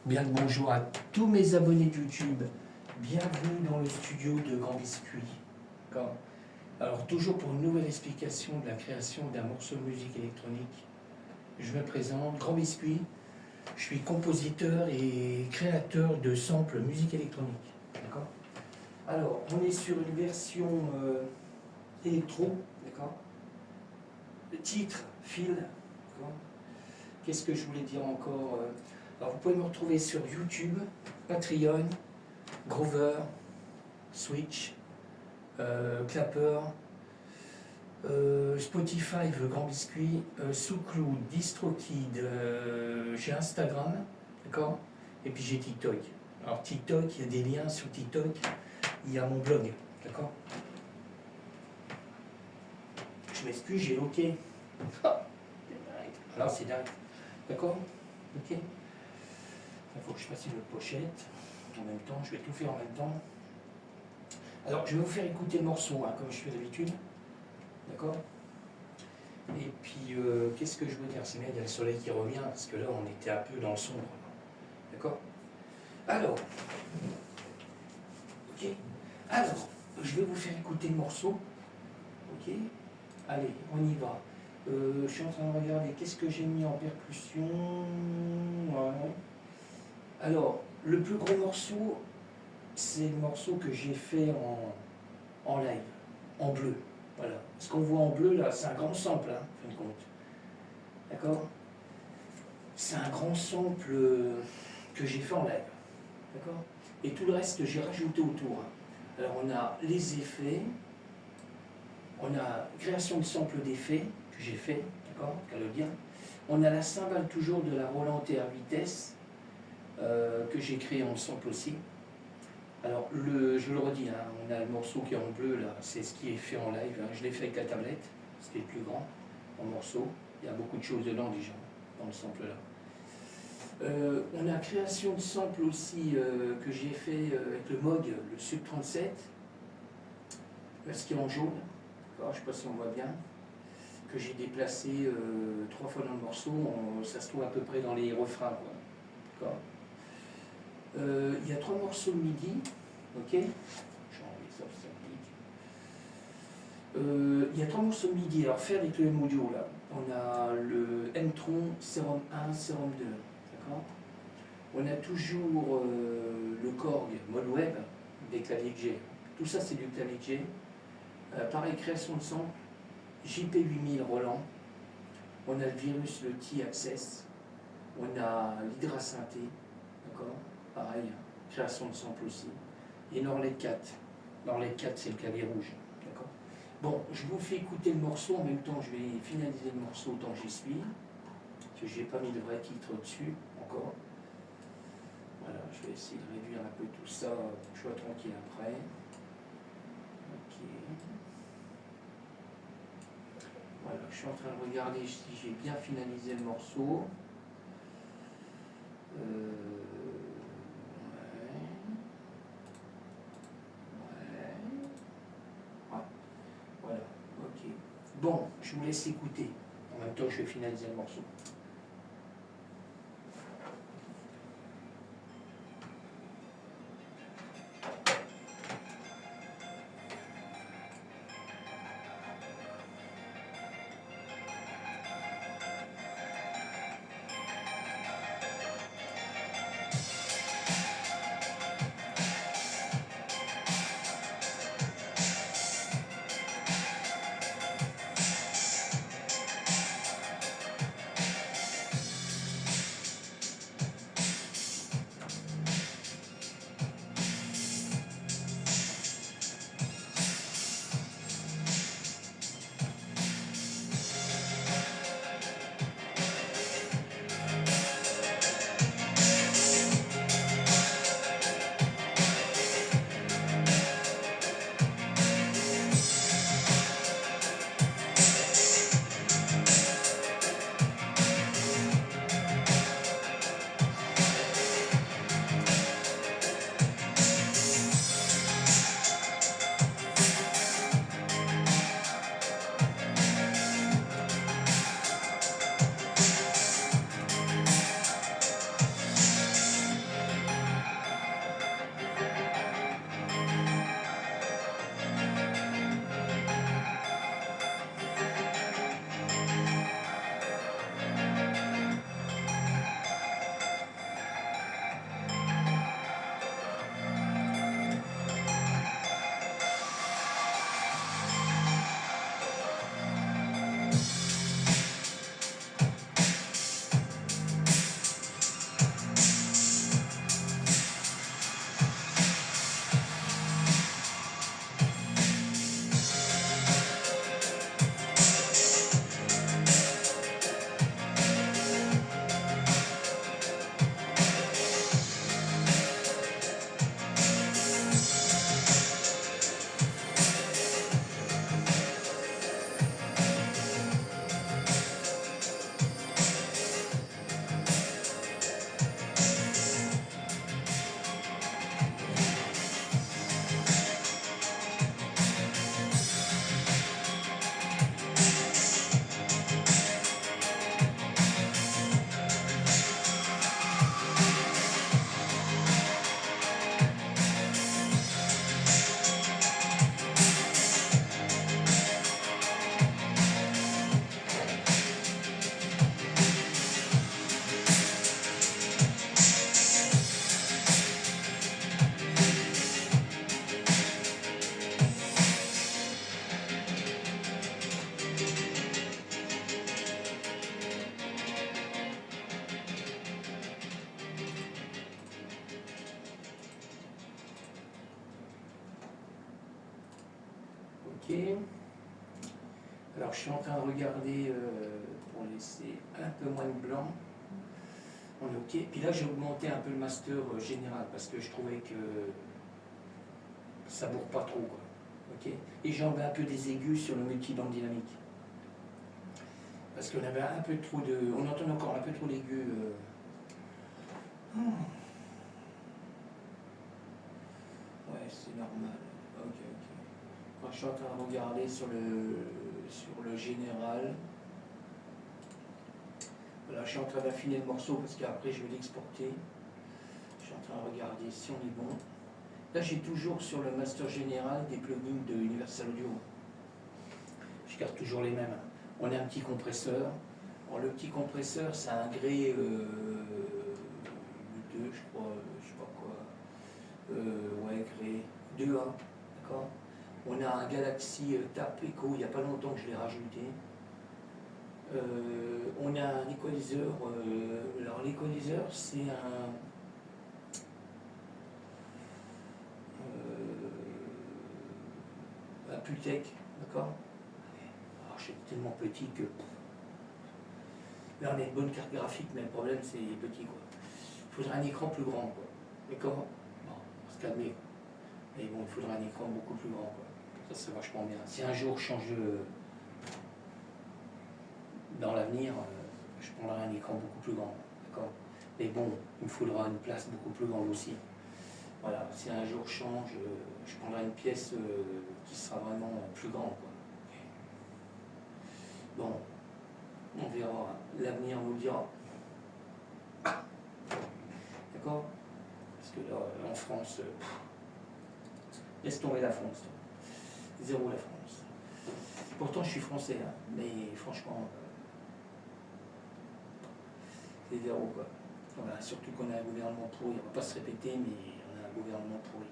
Bien le bonjour à tous mes abonnés de YouTube. Bienvenue dans le studio de Grand Biscuit. D'accord. Alors toujours pour une nouvelle explication de la création d'un morceau de musique électronique, je me présente, Grand Biscuit. Je suis compositeur et créateur de samples musique électronique. D'accord. Alors on est sur une version électro, d'accord. Le titre, Feel. Qu'est-ce que je voulais dire encore Alors vous pouvez me retrouver sur YouTube, Patreon, Groover, Switch, Clapper, Spotify, le Grand Biscuit, SoundCloud, DistroKid, j'ai Instagram, d'accord. Et puis j'ai TikTok. Alors TikTok, il y a des liens sur TikTok, il y a mon blog, d'accord. Je m'excuse, j'ai OK. Alors c'est dingue. D'accord. Ok. Il faut que je fasse une pochette en même temps. Je vais tout faire en même temps. Alors, je vais vous faire écouter le morceau, hein, comme je fais d'habitude. D'accord. Et puis, qu'est-ce que je veux dire? C'est bien, il y a le soleil qui revient, parce que là, on était un peu dans le sombre. D'accord. Alors, ok. Alors, je vais vous faire écouter le morceau. Ok. Allez, on y va. Je suis en train de regarder qu'est-ce que j'ai mis en percussion. Ouais. Alors, le plus gros morceau, c'est le morceau que j'ai fait en live, en bleu. Voilà. Ce qu'on voit en bleu, là, c'est un grand sample, hein, en fin de compte. D'accord. C'est un grand sample que j'ai fait en live. D'accord. Et tout le reste, j'ai rajouté autour. Alors, on a les effets, on a création de sample d'effets que j'ai fait, d'accord, qu'à le dire. On a la cymbale toujours de la Roland TR Vitesse que j'ai créé en sample aussi. Alors, je le redis, hein, on a le morceau qui est en bleu, là, c'est ce qui est fait en live. Hein. Je l'ai fait avec la tablette, ce qui est le plus grand en morceau. Il y a beaucoup de choses dedans déjà, dans le sample là. On a création de sample aussi que j'ai fait avec le Moog, le Sub 37, ce qui est en jaune. Alors, je ne sais pas si on voit bien, que j'ai déplacé 3 fois dans le morceau, ça se trouve à peu près dans les refrains. D'accord. Il y a 3 morceaux de MIDI, ok. Il y a 3 morceaux de MIDI, alors faire avec le M-Audio là. On a le M-Tron Serum 1, Serum 2, d'accord. On a toujours le Korg mode web, des claviers que j'ai. Tout ça c'est du clavier que j'ai. Pareil, création de son, JP8000 Roland. On a le Virus, le T-Access. On a l'Hydra Synthé, d'accord. Pareil, création de sample aussi. Et Norlet 4. Norlet 4, c'est le clavier rouge. D'accord. Bon, je vous fais écouter le morceau. En même temps, je vais finaliser le morceau tant que j'y suis. Parce que je n'ai pas mis de vrai titre dessus encore. Voilà, je vais essayer de réduire un peu tout ça pour que je sois tranquille après. Ok. Voilà, je suis en train de regarder si j'ai bien finalisé le morceau. Voilà, ok. Bon, je vous laisse écouter. En même temps, je vais finaliser le morceau. Ok. Alors je suis en train de regarder pour laisser un peu moins de blanc. On est ok. Puis là j'ai augmenté un peu le master général parce que je trouvais que ça bourre pas trop, quoi. Ok. Et j'ai enlevé un peu des aigus sur le multibande dynamique. Parce qu'on avait un peu trop de. On entend encore un peu trop d'aigus. Ouais, c'est normal. Ok, ok. Quand je suis en train de regarder sur le général. Voilà, je suis en train d'affiner le morceau parce qu'après je vais l'exporter. Je suis en train de regarder si on est bon. Là j'ai toujours sur le master général des plugins de Universal Audio. Je garde toujours les mêmes. On a un petit compresseur. Alors, le petit compresseur, ça a un gré 2, je crois, je sais pas quoi. Ouais, gré 2A, d'accord. On a un Galaxy Tap Echo, il n'y a pas longtemps que je l'ai rajouté. On a un équaliseur. Alors l'équaliseur, c'est un Pultec, d'accord. Alors c'est tellement petit que. Là on a une bonne carte graphique, mais le problème c'est petit, quoi. Il faudrait un écran plus grand, quoi. Mais comment? Bon, on va se calmer. Mais bon, il faudrait un écran beaucoup plus grand, quoi. Ça c'est vachement bien. Si un jour je change dans l'avenir, je prendrai un écran beaucoup plus grand, d'accord. Mais bon, il me faudra une place beaucoup plus grande aussi. Voilà, si un jour je change, je prendrai une pièce qui sera vraiment plus grande, quoi. Bon, on verra. L'avenir nous le dira. D'accord. Parce que là, en France, laisse tomber la France. Zéro la France. Pourtant, je suis français, hein, mais franchement, c'est zéro, quoi. Voilà, surtout qu'on a un gouvernement pourri. On ne va pas se répéter, mais on a un gouvernement pourri.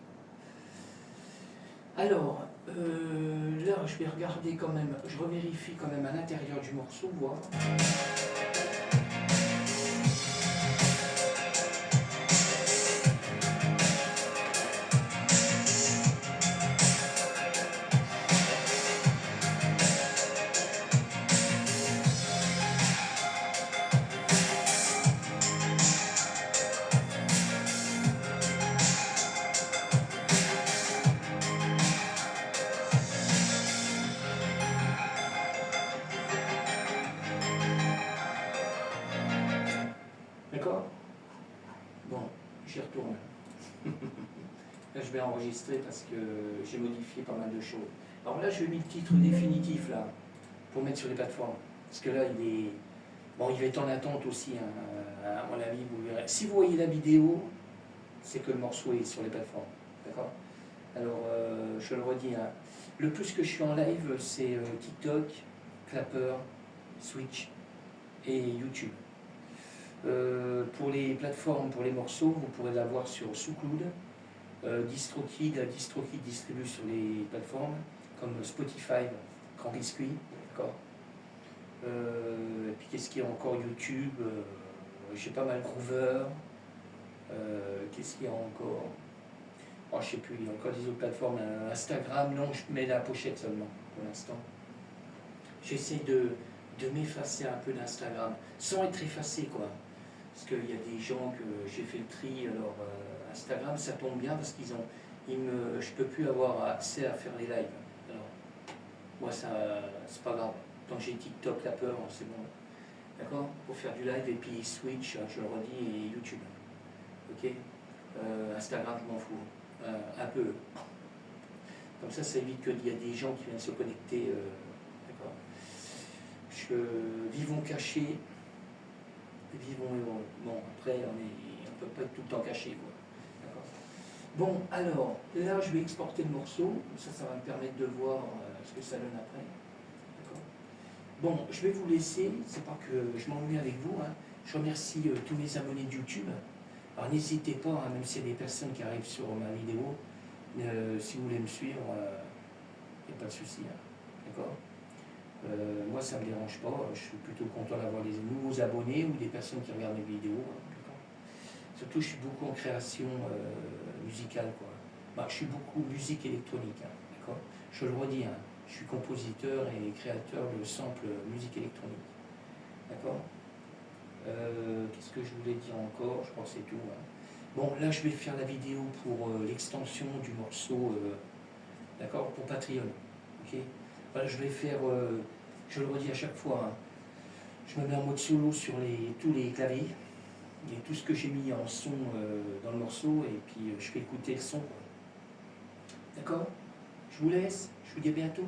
Alors, là, je vais regarder quand même, je revérifie quand même à l'intérieur du morceau, voir. D'accord. Bon, j'y retourne. Là, je vais enregistrer parce que j'ai modifié pas mal de choses. Alors là, je vais mettre le titre définitif, là, pour mettre sur les plateformes. Parce que là, bon, il va être en attente aussi, hein, à mon avis, vous verrez. Si vous voyez la vidéo, c'est que le morceau est sur les plateformes. D'accord. Alors, je le redis, hein. Le plus que je suis en live, c'est TikTok, Clapper, Switch et YouTube. Pour les plateformes, pour les morceaux, vous pourrez l'avoir sur SoundCloud, DistroKid distribue sur les plateformes comme Spotify, Grand Biscuit, d'accord. Et puis qu'est-ce qu'il y a encore? YouTube, j'ai pas mal Groover, qu'est-ce qu'il y a encore? Oh, je sais plus, il y a encore des autres plateformes. Instagram, non, je mets la pochette seulement pour l'instant. J'essaie de m'effacer un peu d'Instagram, sans être effacé, quoi. Parce qu'il y a des gens que j'ai fait le tri, alors Instagram, ça tombe bien parce je ne peux plus avoir accès à faire les lives. Alors, moi, ça, c'est pas grave. Tant que j'ai TikTok, la peur, c'est bon. D'accord. Pour faire du live, et puis Switch, je le redis, et YouTube. Ok. Instagram, je m'en fous. Un peu. Comme ça évite qu'il y a des gens qui viennent se connecter. D'accord. Vivons cachés. Vivons heureux. Bon, après, on ne peut pas être tout le temps caché, quoi. D'accord. Bon, alors, là, je vais exporter le morceau. Ça va me permettre de voir ce que ça donne après. D'accord. Bon, je vais vous laisser. C'est pas que je m'ennuie avec vous, hein. Je remercie tous mes abonnés de YouTube. Alors, n'hésitez pas, hein, même s'il y a des personnes qui arrivent sur ma vidéo, si vous voulez me suivre, il n'y a pas de souci. Hein. D'accord. Moi, ça ne me dérange pas. Je suis plutôt content d'avoir des nouveaux abonnés ou des personnes qui regardent mes vidéos. Hein, surtout, je suis beaucoup en création musicale, quoi. Bah, je suis beaucoup musique électronique. Hein, d'accord. Je le redis. Hein, Je suis compositeur et créateur de samples musique électronique. D'accord. Qu'est-ce que je voulais dire encore? Je crois que c'est tout. Hein. Bon, là, je vais faire la vidéo pour l'extension du morceau, d'accord, pour Patreon. Ok. Voilà, je vais faire, je le redis à chaque fois, hein, je me mets en mode solo sur tous les claviers et tout ce que j'ai mis en son dans le morceau, et puis je fais écouter le son. D'accord. Je vous laisse, je vous dis à bientôt.